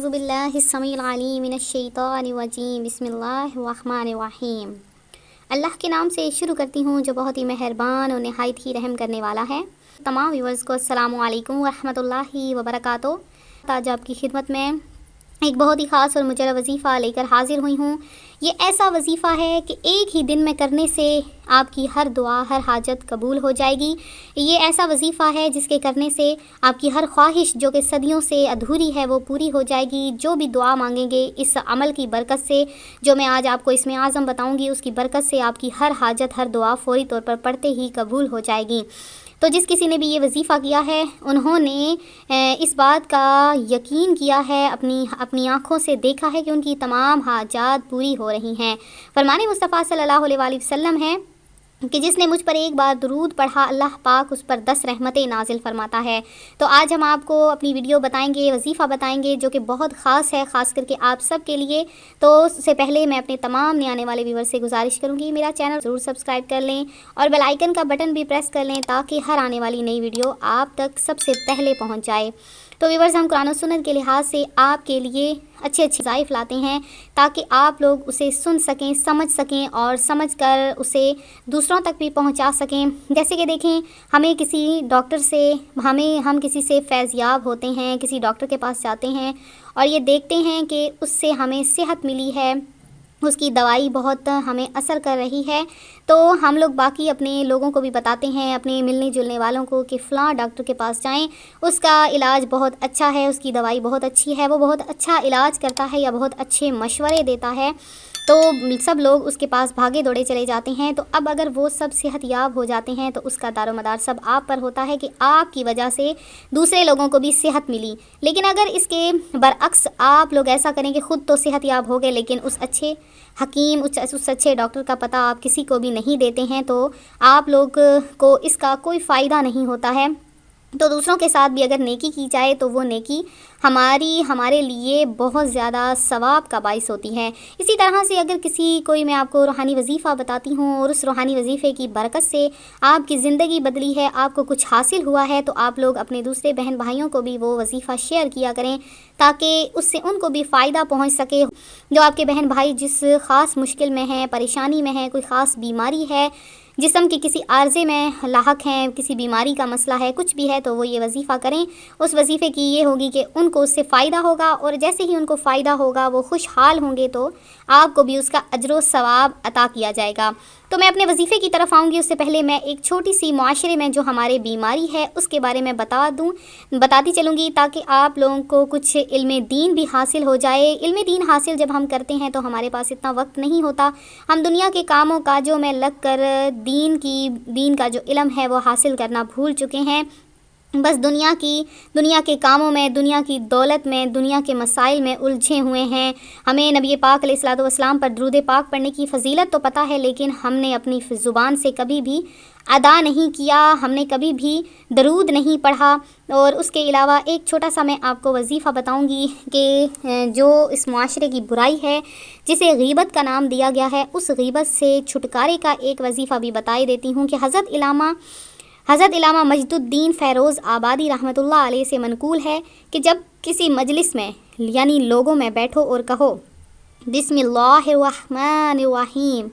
اعوذ باللہ السمیع العلیم من الشیطان الرجیم بسم اللہ الرحمن الرحیم۔ اللہ کے نام سے شروع کرتی ہوں جو بہت ہی مہربان اور نہایت ہی رحم کرنے والا ہے۔ تمام ویورز کو السلام علیکم ورحمۃ اللہ وبرکاتہ۔ آج آپ کی خدمت میں ایک بہت ہی خاص اور مجرب وظیفہ لے کر حاضر ہوئی ہوں۔ یہ ایسا وظیفہ ہے کہ ایک ہی دن میں کرنے سے آپ کی ہر دعا ہر حاجت قبول ہو جائے گی۔ یہ ایسا وظیفہ ہے جس کے کرنے سے آپ کی ہر خواہش جو کہ صدیوں سے ادھوری ہے وہ پوری ہو جائے گی۔ جو بھی دعا مانگیں گے اس عمل کی برکت سے، جو میں آج آپ کو اسم اعظم بتاؤں گی، اس کی برکت سے آپ کی ہر حاجت ہر دعا فوری طور پر پڑھتے ہی قبول ہو جائے گی۔ تو جس کسی نے بھی یہ وظیفہ کیا ہے انہوں نے اس بات کا یقین کیا ہے، اپنی آنکھوں سے دیکھا ہے کہ ان کی تمام حاجات پوری ہو رہی ہیں۔ فرمان مصطفیٰ صلی اللہ علیہ وآلہ وسلم ہے کہ جس نے مجھ پر ایک بار درود پڑھا اللہ پاک اس پر 10 رحمتیں نازل فرماتا ہے۔ تو آج ہم آپ کو اپنی ویڈیو بتائیں گے، وظیفہ بتائیں گے جو کہ بہت خاص ہے، خاص کر کے آپ سب کے لیے۔ تو اس سے پہلے میں اپنے تمام نئے آنے والے ویور سے گزارش کروں گی میرا چینل ضرور سبسکرائب کر لیں اور بیل آئیکن کا بٹن بھی پریس کر لیں تاکہ ہر آنے والی نئی ویڈیو آپ تک سب سے پہلے پہنچ جائے۔ تو ویورز، ہم قرآن و سنت کے لحاظ سے آپ کے لیے اچھے وظائف لاتے ہیں تاکہ آپ لوگ اسے سن سکیں، سمجھ سکیں اور سمجھ کر اسے دوسروں تک بھی پہنچا سکیں۔ جیسے کہ دیکھیں، ہمیں کسی ڈاکٹر سے ہم کسی سے فیض یاب ہوتے ہیں، کسی ڈاکٹر کے پاس جاتے ہیں اور یہ دیکھتے ہیں کہ اس سے ہمیں صحت ملی ہے، اس کی دوائی بہت ہمیں اثر کر رہی ہے، تو ہم لوگ باقی اپنے لوگوں کو بھی بتاتے ہیں، اپنے ملنے جلنے والوں کو، کہ فلاں ڈاکٹر کے پاس جائیں، اس کا علاج بہت اچھا ہے، اس کی دوائی بہت اچھی ہے، وہ بہت اچھا علاج کرتا ہے یا بہت اچھے مشورے دیتا ہے۔ تو سب لوگ اس کے پاس بھاگے دوڑے چلے جاتے ہیں۔ تو اب اگر وہ سب صحت یاب ہو جاتے ہیں تو اس کا دار و مدار سب آپ پر ہوتا ہے کہ آپ کی وجہ سے دوسرے لوگوں کو بھی صحت ملی۔ لیکن اگر اس کے برعکس آپ لوگ ایسا کریں کہ خود تو صحت یاب ہو گئے لیکن اس اچھے حکیم، اس اچھے ڈاکٹر کا پتہ آپ کسی کو بھی نہیں دیتے ہیں تو آپ لوگ کو اس کا کوئی فائدہ نہیں ہوتا ہے۔ تو دوسروں کے ساتھ بھی اگر نیکی کی جائے تو وہ نیکی ہمارے لیے بہت زیادہ ثواب کا باعث ہوتی ہے۔ اسی طرح سے اگر کوئی میں آپ کو روحانی وظیفہ بتاتی ہوں اور اس روحانی وظیفے کی برکت سے آپ کی زندگی بدلی ہے، آپ کو کچھ حاصل ہوا ہے، تو آپ لوگ اپنے دوسرے بہن بھائیوں کو بھی وہ وظیفہ شیئر کیا کریں تاکہ اس سے ان کو بھی فائدہ پہنچ سکے۔ جو آپ کے بہن بھائی جس خاص مشکل میں ہیں، پریشانی میں ہیں، کوئی خاص بیماری ہے، جسم کی کسی عارضے میں لاحق ہیں، کسی بیماری کا مسئلہ ہے، کچھ بھی ہے، تو وہ یہ وظیفہ کریں۔ اس وظیفے کی یہ ہوگی کہ ان کو اس سے فائدہ ہوگا اور جیسے ہی ان کو فائدہ ہوگا وہ خوشحال ہوں گے تو آپ کو بھی اس کا اجر و ثواب عطا کیا جائے گا۔ تو میں اپنے وظیفے کی طرف آؤں گی، اس سے پہلے میں ایک چھوٹی سی معاشرے میں جو ہمارے بیماری ہے اس کے بارے میں بتاتی چلوں گی تاکہ آپ لوگوں کو کچھ علم دین بھی حاصل ہو جائے۔ علم دین حاصل جب ہم کرتے ہیں تو ہمارے پاس اتنا وقت نہیں ہوتا، ہم دنیا کے کاموں کاجوں میں لگ کر دین کا جو علم ہے وہ حاصل کرنا بھول چکے ہیں۔ بس دنیا کے کاموں میں، دنیا کی دولت میں، دنیا کے مسائل میں الجھے ہوئے ہیں۔ ہمیں نبی پاک علیہ الصلوۃ والسلام پر درود پاک پڑھنے کی فضیلت تو پتہ ہے، لیکن ہم نے اپنی زبان سے کبھی بھی ادا نہیں کیا، ہم نے کبھی بھی درود نہیں پڑھا۔ اور اس کے علاوہ ایک چھوٹا سا میں آپ کو وظیفہ بتاؤں گی کہ جو اس معاشرے کی برائی ہے جسے غیبت کا نام دیا گیا ہے، اس غیبت سے چھٹکارے کا ایک وظیفہ بھی بتائی دیتی ہوں کہ حضرت علامہ مجد الدین فیروز آبادی رحمۃ اللہ علیہ سے منقول ہے کہ جب کسی مجلس میں یعنی لوگوں میں بیٹھو اور کہو بسم اللہ الرحمن الرحیم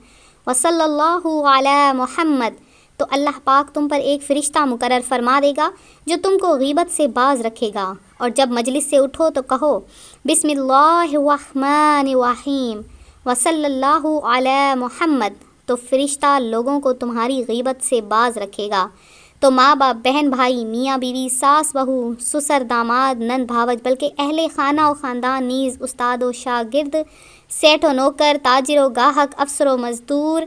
وصلی اللہ علی محمد، تو اللہ پاک تم پر ایک فرشتہ مقرر فرما دے گا جو تم کو غیبت سے باز رکھے گا۔ اور جب مجلس سے اٹھو تو کہو بسم اللہ الرحمن الرحیم وصلی اللہ علی محمد، تو فرشتہ لوگوں کو تمہاری غیبت سے باز رکھے گا۔ تو ماں باپ، بہن بھائی، میاں بیوی، ساس بہو، سسر داماد، نند بھاوج، بلکہ اہل خانہ و خاندان نیز، استاد و شاگرد، سیٹ و نوکر، تاجر و گاہک، افسر و مزدور،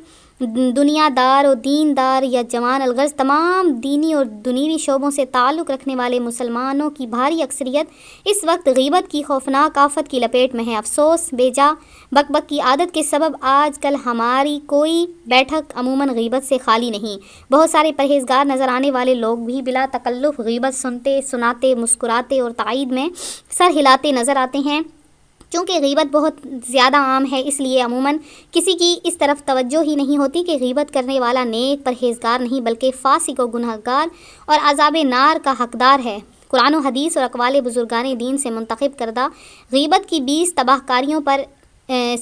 دنیا دار و دین دار یا جوان الغرض، تمام دینی اور دنیوی شعبوں سے تعلق رکھنے والے مسلمانوں کی بھاری اکثریت اس وقت غیبت کی خوفناک آفت کی لپیٹ میں ہے۔ افسوس، بیجا بک بک کی عادت کے سبب آج کل ہماری کوئی بیٹھک عموماً غیبت سے خالی نہیں۔ بہت سارے پرہیزگار نظر آنے والے لوگ بھی بلا تکلف غیبت سنتے، سناتے، مسکراتے اور تائید میں سر ہلاتے نظر آتے ہیں۔ چونکہ غیبت بہت زیادہ عام ہے، اس لیے عموماً کسی کی اس طرف توجہ ہی نہیں ہوتی کہ غیبت کرنے والا نیک پرہیزگار نہیں بلکہ فاسق و گنہگار اور عذاب نار کا حقدار ہے۔ قرآن و حدیث اور اقوال بزرگان دین سے منتخب کردہ غیبت کی 20 تباہ کاریوں پر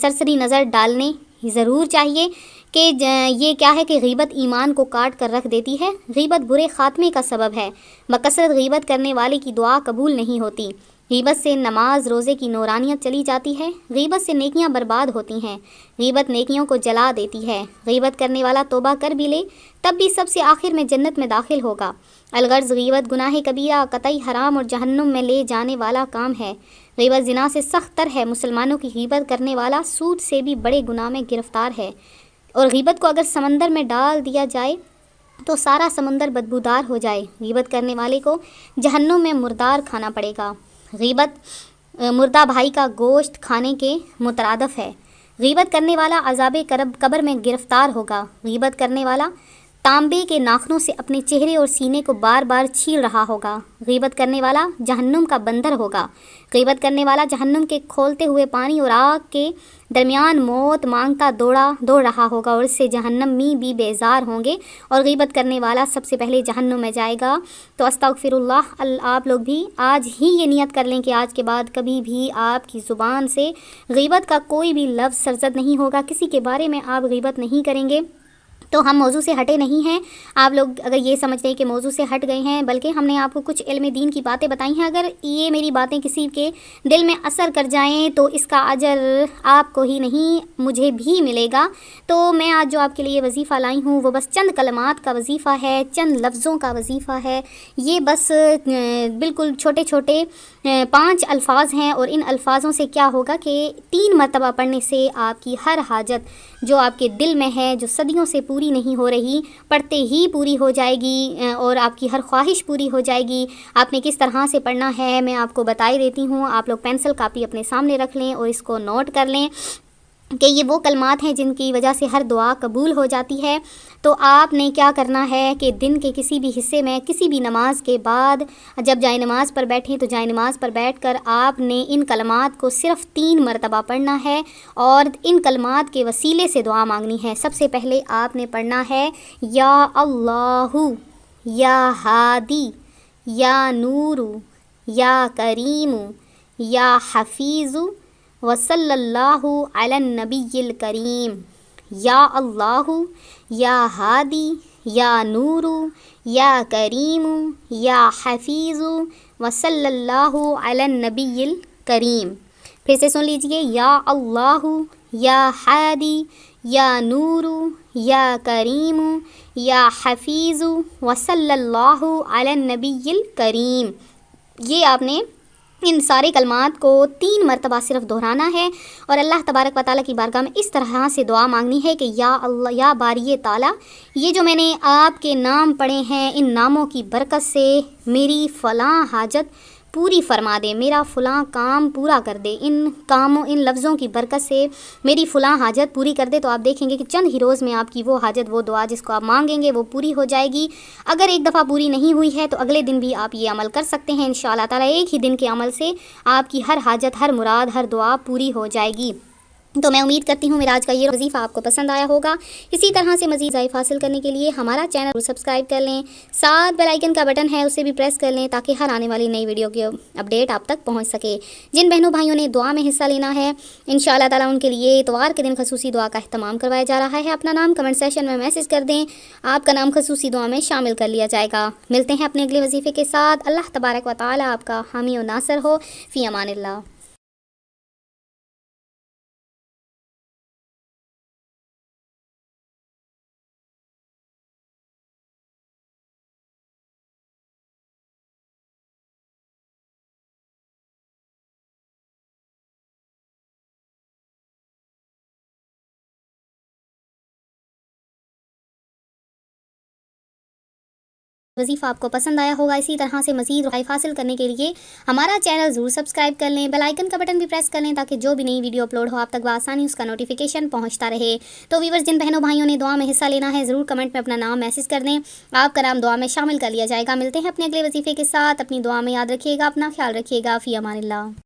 سرسری نظر ڈالنے ضرور چاہیے کہ یہ کیا ہے کہ غیبت ایمان کو کاٹ کر رکھ دیتی ہے، غیبت برے خاتمے کا سبب ہے، بکثرت غیبت کرنے والے کی دعا قبول نہیں ہوتی، غیبت سے نماز روزے کی نورانیت چلی جاتی ہے، غیبت سے نیکیاں برباد ہوتی ہیں، غیبت نیکیوں کو جلا دیتی ہے، غیبت کرنے والا توبہ کر بھی لے تب بھی سب سے آخر میں جنت میں داخل ہوگا۔ الغرض غیبت گناہ کبیرہ، قطعی حرام اور جہنم میں لے جانے والا کام ہے، غیبت زنا سے سخت تر ہے، مسلمانوں کی غیبت کرنے والا سود سے بھی بڑے گناہ میں گرفتار ہے، اور غیبت کو اگر سمندر میں ڈال دیا جائے تو سارا سمندر بدبودار ہو جائے، غیبت کرنے والے کو جہنم میں مردار کھانا پڑے گا۔ غیبت مردہ بھائی کا گوشت کھانے کے مترادف ہے، غیبت کرنے والا عذاب قبر میں گرفتار ہوگا، غیبت کرنے والا تانبے کے ناخنوں سے اپنے چہرے اور سینے کو بار بار چھیل رہا ہوگا، غیبت کرنے والا جہنم کا بندر ہوگا، غیبت کرنے والا جہنم کے کھولتے ہوئے پانی اور آگ کے درمیان موت مانگتا دوڑ رہا ہوگا، اور اس سے جہنمی بھی بیزار ہوں گے، اور غیبت کرنے والا سب سے پہلے جہنم میں جائے گا۔ تو استغفر اللہ، آپ لوگ بھی آج ہی یہ نیت کر لیں کہ آج کے بعد کبھی بھی آپ کی زبان سے غیبت کا کوئی بھی لفظ سرزد نہیں ہوگا، کسی کے بارے میں آپ غیبت نہیں کریں گے۔ تو ہم موضوع سے ہٹے نہیں ہیں، آپ لوگ اگر یہ سمجھتے ہیں کہ موضوع سے ہٹ گئے ہیں، بلکہ ہم نے آپ کو کچھ علم دین کی باتیں بتائی ہیں، اگر یہ میری باتیں کسی کے دل میں اثر کر جائیں تو اس کا اجر آپ کو ہی نہیں مجھے بھی ملے گا۔ تو میں آج جو آپ کے لیے وظیفہ لائی ہوں وہ بس چند کلمات کا وظیفہ ہے، چند لفظوں کا وظیفہ ہے، یہ بس بالکل چھوٹے چھوٹے 5 الفاظ ہیں، اور ان الفاظوں سے کیا ہوگا کہ 3 مرتبہ پڑھنے سے آپ کی ہر حاجت جو آپ کے دل میں ہے، جو صدیوں سے پوری نہیں ہو رہی، پڑھتے ہی پوری ہو جائے گی، اور آپ کی ہر خواہش پوری ہو جائے گی۔ آپ نے کس طرح سے پڑھنا ہے میں آپ کو بتا دیتی ہوں، آپ لوگ پینسل کاپی اپنے سامنے رکھ لیں اور اس کو نوٹ کر لیں کہ یہ وہ کلمات ہیں جن کی وجہ سے ہر دعا قبول ہو جاتی ہے۔ تو آپ نے کیا کرنا ہے کہ دن کے کسی بھی حصے میں کسی بھی نماز کے بعد جب جائے نماز پر بیٹھیں تو جائے نماز پر بیٹھ کر آپ نے ان کلمات کو صرف 3 مرتبہ پڑھنا ہے، اور ان کلمات کے وسیلے سے دعا مانگنی ہے۔ سب سے پہلے آپ نے پڑھنا ہے یا اللہ، یا ہادی، یا نور، یا کریم، یا حفیظ، وصلی اللہ علی النبی الکریم، یا اللہ، یا ہادی، یا نور، یا کریم، یا حفیظ، وصلی اللہ علی النبی الکریم۔ پھر سے سن لیجئے، یا اللہ، یا ہادی، یا نور، یا کریم، یا حفیظ، وصلی اللہ علی النبی الکریم۔ یہ آپ نے ان سارے کلمات کو 3 مرتبہ صرف دہرانا ہے، اور اللہ تبارک و تعالیٰ کی بارگاہ میں اس طرح سے دعا مانگنی ہے کہ یا اللہ، یا باری تعالیٰ، یہ جو میں نے آپ کے نام پڑھے ہیں ان ناموں کی برکت سے میری فلاں حاجت پوری فرما دے، میرا فلاں کام پورا کر دے، ان لفظوں کی برکت سے میری فلاں حاجت پوری کر دے۔ تو آپ دیکھیں گے کہ چند ہی روز میں آپ کی وہ حاجت، وہ دعا جس کو آپ مانگیں گے وہ پوری ہو جائے گی۔ اگر ایک دفعہ پوری نہیں ہوئی ہے تو اگلے دن بھی آپ یہ عمل کر سکتے ہیں، انشاءاللہ تعالیٰ ایک ہی دن کے عمل سے آپ کی ہر حاجت، ہر مراد، ہر دعا پوری ہو جائے گی۔ تو میں امید کرتی ہوں میرا آج کا یہ وظیفہ آپ کو پسند آیا ہوگا۔ اسی طرح سے مزید وظائف حاصل کرنے کے لیے ہمارا چینل سبسکرائب کر لیں، ساتھ بیل آئیکن کا بٹن ہے اسے بھی پریس کر لیں تاکہ ہر آنے والی نئی ویڈیو کی اپڈیٹ آپ تک پہنچ سکے۔ جن بہنوں بھائیوں نے دعا میں حصہ لینا ہے انشاءاللہ تعالیٰ ان کے لیے اتوار کے دن خصوصی دعا کا اہتمام کروایا جا رہا ہے۔ اپنا نام کمنٹ سیکشن میں میسج کر دیں، آپ کا نام خصوصی دعا میں شامل کر لیا جائے گا۔ ملتے ہیں اپنے اگلے وظیفے کے ساتھ۔ اللہ تبارک و تعالیٰ آپ کا حامی و ناصر ہو۔ فی امان اللہ۔ وظیفہ آپ کو پسند آیا ہوگا۔ اسی طرح سے مزید وظائف حاصل کرنے کے لیے ہمارا چینل ضرور سبسکرائب کر لیں، بیل آئیکن کا بٹن بھی پریس کر لیں تاکہ جو بھی نئی ویڈیو اپلوڈ ہو آپ تک بآسانی اس کا نوٹیفیکیشن پہنچتا رہے۔ تو ویورز، جن بہنوں بھائیوں نے دعا میں حصہ لینا ہے ضرور کمنٹ میں اپنا نام میسج کر دیں، آپ کا نام دعا میں شامل کر لیا جائے گا۔ ملتے ہیں اپنے اگلے وظیفے کے ساتھ، اپنی دعا میں یاد رکھیے گا، اپنا خیال رکھیے گا۔ فی امان اللہ۔